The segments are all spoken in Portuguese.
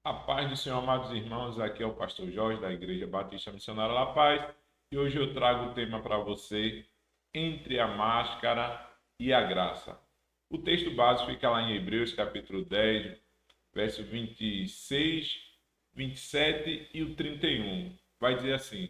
A paz do Senhor, amados irmãos, aqui é o pastor Jorge da Igreja Batista Missionária La Paz e hoje eu trago o tema para você, entre a máscara e a graça. O texto básico fica lá em Hebreus capítulo 10, verso 26, 27 e o 31. Vai dizer assim: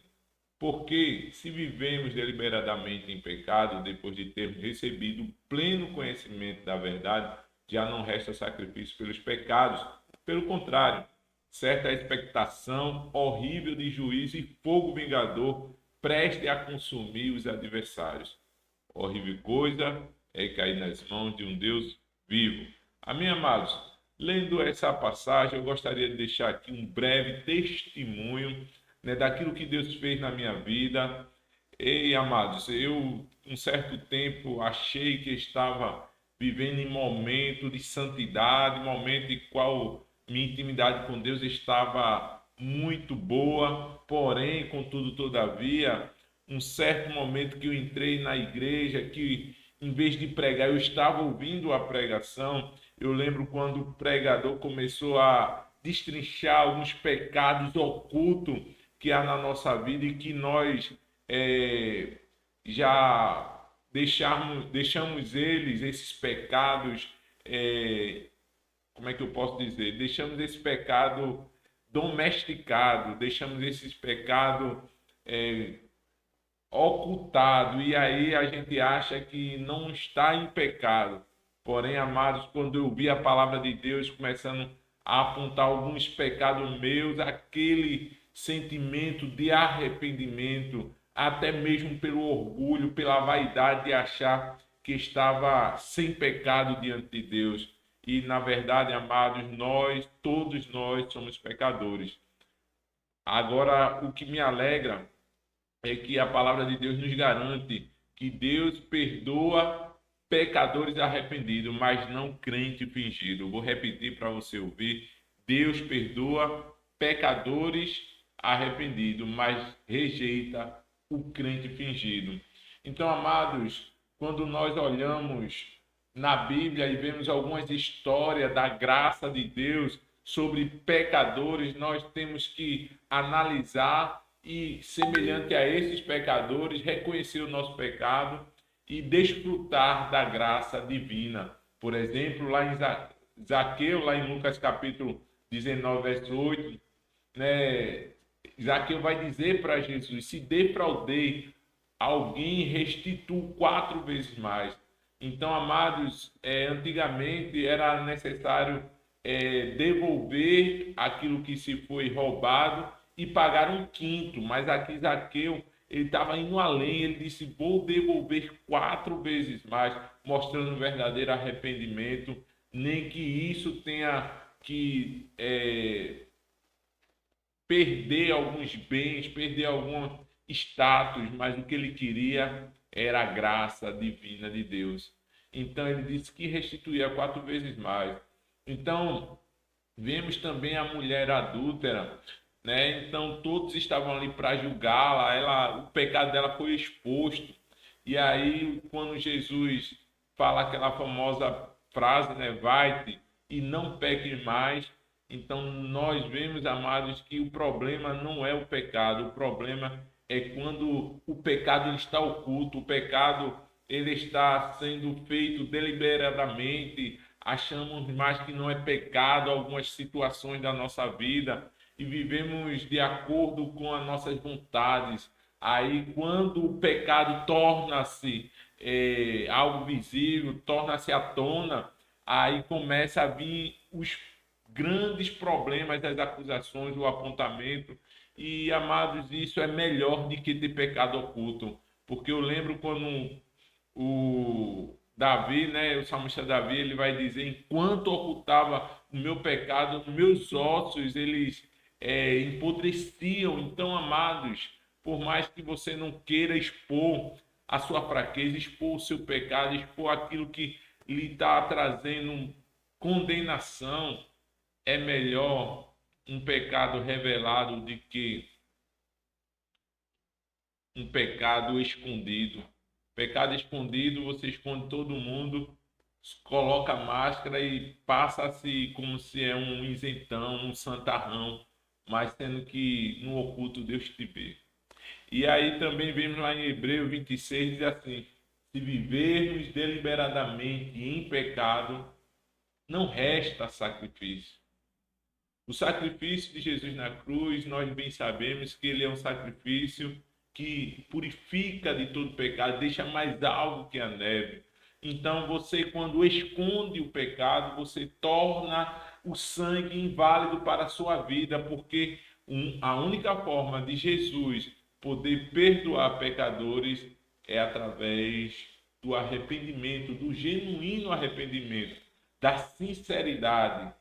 porque se vivemos deliberadamente em pecado, depois de termos recebido o pleno conhecimento da verdade, já não resta sacrifício pelos pecados. Pelo contrário, certa expectação horrível de juízo e fogo vingador preste a consumir os adversários. Horrível coisa é cair nas mãos de um Deus vivo. Amém, amados? Lendo essa passagem, eu gostaria de deixar aqui um breve testemunho, né, daquilo que Deus fez na minha vida. Ei, amados, eu, um certo tempo, achei que estava vivendo em momento de santidade, momento em qual minha intimidade com Deus estava muito boa, porém, contudo, todavia, um certo momento que eu entrei na igreja, que em vez de pregar, eu estava ouvindo a pregação. Eu lembro quando o pregador começou a destrinchar alguns pecados ocultos que há na nossa vida e que nós é, já deixamos esses pecados, como é que eu posso dizer? Deixamos esse pecado domesticado, deixamos esses pecados é, ocultado, e aí a gente acha que não está em pecado. Porém, amados, quando eu vi a palavra de Deus começando a apontar alguns pecados meus, aquele sentimento de arrependimento, até mesmo pelo orgulho, pela vaidade de achar que estava sem pecado diante de Deus. E na verdade, amados, todos nós somos pecadores. Agora, o que me alegra é que a palavra de Deus nos garante que Deus perdoa pecadores arrependidos, mas não crente fingido. Eu vou repetir para você ouvir: Deus perdoa pecadores arrependidos, mas rejeita o crente fingido. Então, amados, quando nós olhamos na Bíblia e vemos algumas histórias da graça de Deus sobre pecadores, nós temos que analisar e, semelhante a esses pecadores, reconhecer o nosso pecado e desfrutar da graça divina. Por exemplo, lá em Zaqueu, lá em Lucas capítulo 19, verso 8, né, Zaqueu vai dizer para Jesus: se defraudei alguém, restituo 4 vezes mais. Então, amados, antigamente era necessário devolver aquilo que se foi roubado e pagar um quinto, mas aqui Zaqueu ele estava indo além, ele disse: vou devolver 4 vezes mais, mostrando um verdadeiro arrependimento, nem que isso tenha que perder alguns bens, perder algum status, mas o que ele queria era a graça divina de Deus. Então ele disse que restituía 4 vezes mais. Então vemos também a mulher adúltera, né? Então todos estavam ali para julgá-la, o pecado dela foi exposto. E aí quando Jesus fala aquela famosa frase, né, vai-te e não peques mais, então nós vemos, amados, que o problema não é o pecado, o problema é quando o pecado ele está oculto, o pecado ele está sendo feito deliberadamente, achamos mais que não é pecado algumas situações da nossa vida e vivemos de acordo com as nossas vontades. Aí, quando o pecado torna-se algo visível, torna-se à tona, aí começa a vir os grandes problemas das acusações, o apontamento. E, amados, isso é melhor do que ter pecado oculto. Porque eu lembro quando o Davi, né, o salmista Davi, ele vai dizer: enquanto ocultava o meu pecado, meus ossos, eles empodreciam. Então, amados, por mais que você não queira expor a sua fraqueza, expor o seu pecado, expor aquilo que lhe está trazendo condenação, é melhor um pecado revelado do que um pecado escondido. Pecado escondido, você esconde todo mundo coloca a máscara e passa-se como se é um isentão, um santarrão, mas sendo que no oculto Deus te vê. E aí também vemos lá em Hebreu 26, diz assim: se vivermos deliberadamente em pecado, não resta sacrifício. O sacrifício de Jesus na cruz, nós bem sabemos que ele é um sacrifício que purifica de todo pecado, deixa mais alvo que a neve. Então, você, quando esconde o pecado, você torna o sangue inválido para a sua vida, porque a única forma de Jesus poder perdoar pecadores é através do arrependimento, do genuíno arrependimento, da sinceridade.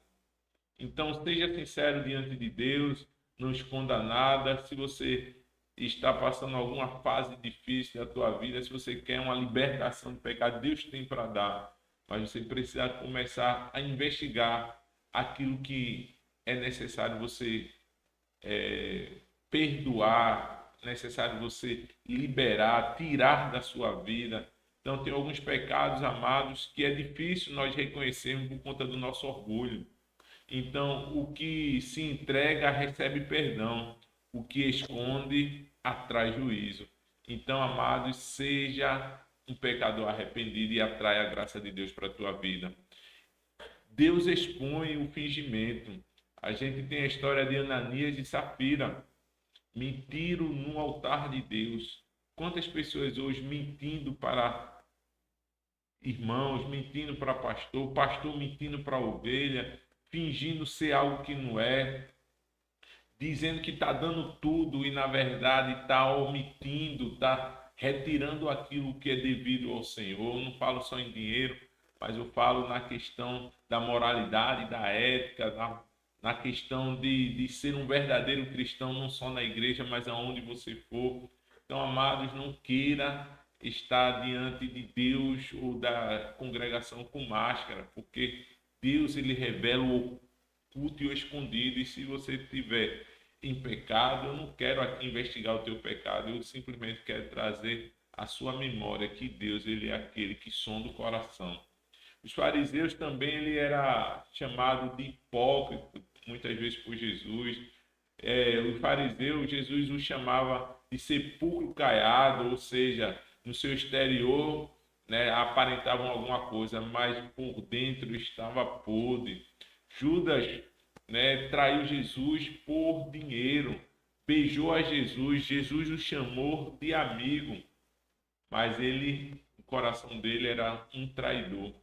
Então, seja sincero diante de Deus, não esconda nada. Se você está passando alguma fase difícil da tua vida, se você quer uma libertação do pecado, Deus tem para dar. Mas você precisa começar a investigar aquilo que é necessário você perdoar, necessário você liberar, tirar da sua vida. Então, tem alguns pecados, amados, que é difícil nós reconhecermos por conta do nosso orgulho. Então, o que se entrega recebe perdão, o que esconde atrai juízo. Então, amados, seja um pecador arrependido e atrai a graça de Deus para a tua vida. Deus expõe o fingimento. A gente tem a história de Ananias e Safira. Mentiram no altar de Deus. Quantas pessoas hoje mentindo para irmãos, mentindo para pastor, pastor mentindo para ovelha, fingindo ser algo que não é, dizendo que está dando tudo e na verdade está omitindo, está retirando aquilo que é devido ao Senhor. Eu não falo só em dinheiro, mas eu falo na questão da moralidade, da ética, na questão de ser um verdadeiro cristão, não só na igreja, mas aonde você for. Então, amados, não queira estar diante de Deus ou da congregação com máscara, porque Deus ele revela o oculto e o escondido, e se você tiver em pecado, eu não quero aqui investigar o teu pecado, eu simplesmente quero trazer à sua memória que Deus ele é aquele que sonda o coração. Os fariseus também ele era chamado de hipócrita, muitas vezes por Jesus. O fariseu, Jesus o chamava de sepulcro caiado, ou seja, no seu exterior, né, aparentavam alguma coisa, mas por dentro estava podre. Judas, né, traiu Jesus por dinheiro, beijou a Jesus, Jesus o chamou de amigo, mas ele, o coração dele era um traidor.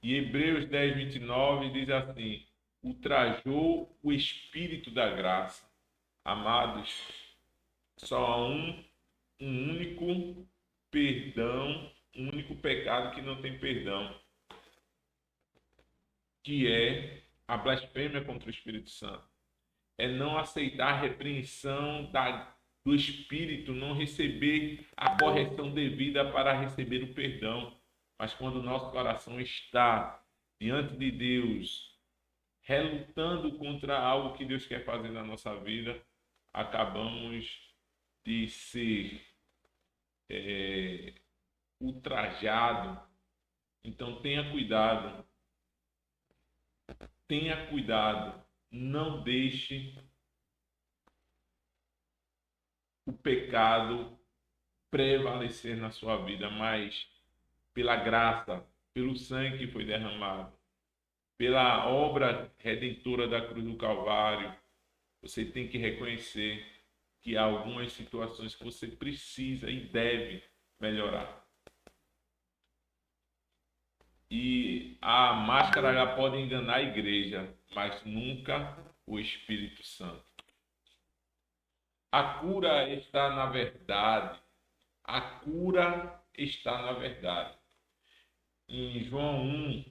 E Hebreus 10, 29 diz assim: ultrajou o Espírito da graça. Amados, só há um único perdão, um único pecado que não tem perdão, que é a blasfêmia contra o Espírito Santo. É não aceitar a repreensão do Espírito, não receber a correção devida para receber o perdão. Mas quando o nosso coração está diante de Deus, relutando contra algo que Deus quer fazer na nossa vida, acabamos de ser ultrajado. Então tenha cuidado, não deixe o pecado prevalecer na sua vida, mas pela graça, pelo sangue que foi derramado, pela obra redentora da cruz do Calvário, você tem que reconhecer que há algumas situações que você precisa e deve melhorar. E a máscara já pode enganar a igreja, mas nunca o Espírito Santo. A cura está na verdade. A cura está na verdade. Em João 1,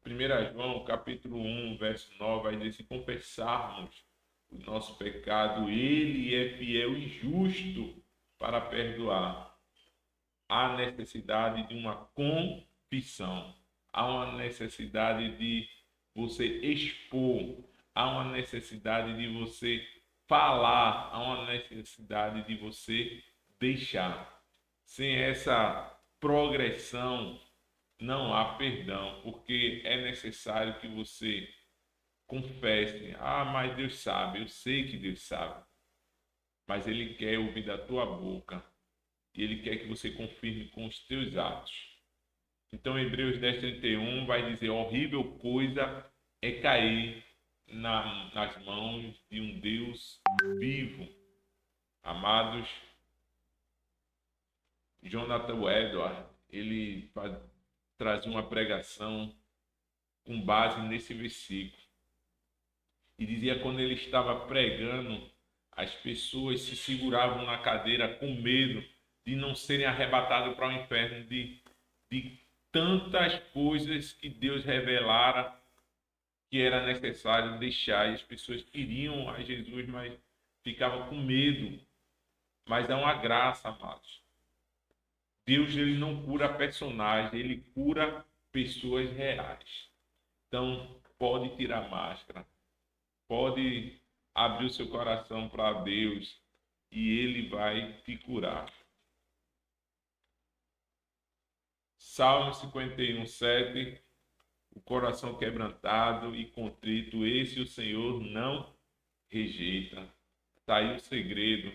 1 João, capítulo 1, verso 9, vai dizer: se confessarmos o nosso pecado, ele é fiel e justo para perdoar. Há necessidade de uma confissão. Há uma necessidade de você expor. Há uma necessidade de você falar. Há uma necessidade de você deixar. Sem essa progressão, não há perdão, porque é necessário que você confesse. Ah, mas Deus sabe, eu sei que Deus sabe, mas Ele quer ouvir da tua boca e Ele quer que você confirme com os teus atos. Então, Hebreus 10:31 vai dizer: horrível coisa é cair nas mãos de um Deus vivo. Amados, Jonathan Edwards, ele traz uma pregação com base nesse versículo. E dizia quando ele estava pregando, as pessoas se seguravam na cadeira com medo de não serem arrebatadas para o inferno, de tantas coisas que Deus revelara que era necessário deixar. E as pessoas queriam a Jesus, mas ficavam com medo. Mas é uma graça, amados. Deus, ele não cura personagens, ele cura pessoas reais. Então, pode tirar a máscara, pode abrir o seu coração para Deus e Ele vai te curar. Salmo 51:7. O coração quebrantado e contrito, esse o Senhor não rejeita. Está aí o segredo: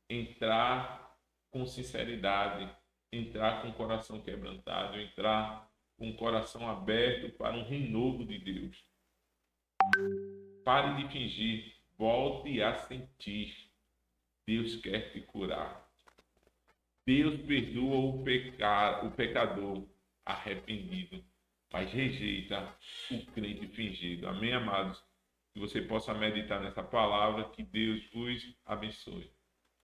entrar com sinceridade, entrar com o coração quebrantado, entrar com o coração aberto para um renovo de Deus. Pare de fingir, volte a sentir. Deus quer te curar. Deus perdoa o pecador arrependido, mas rejeita o crente fingido. Amém, amados? Que você possa meditar nessa palavra, que Deus vos abençoe.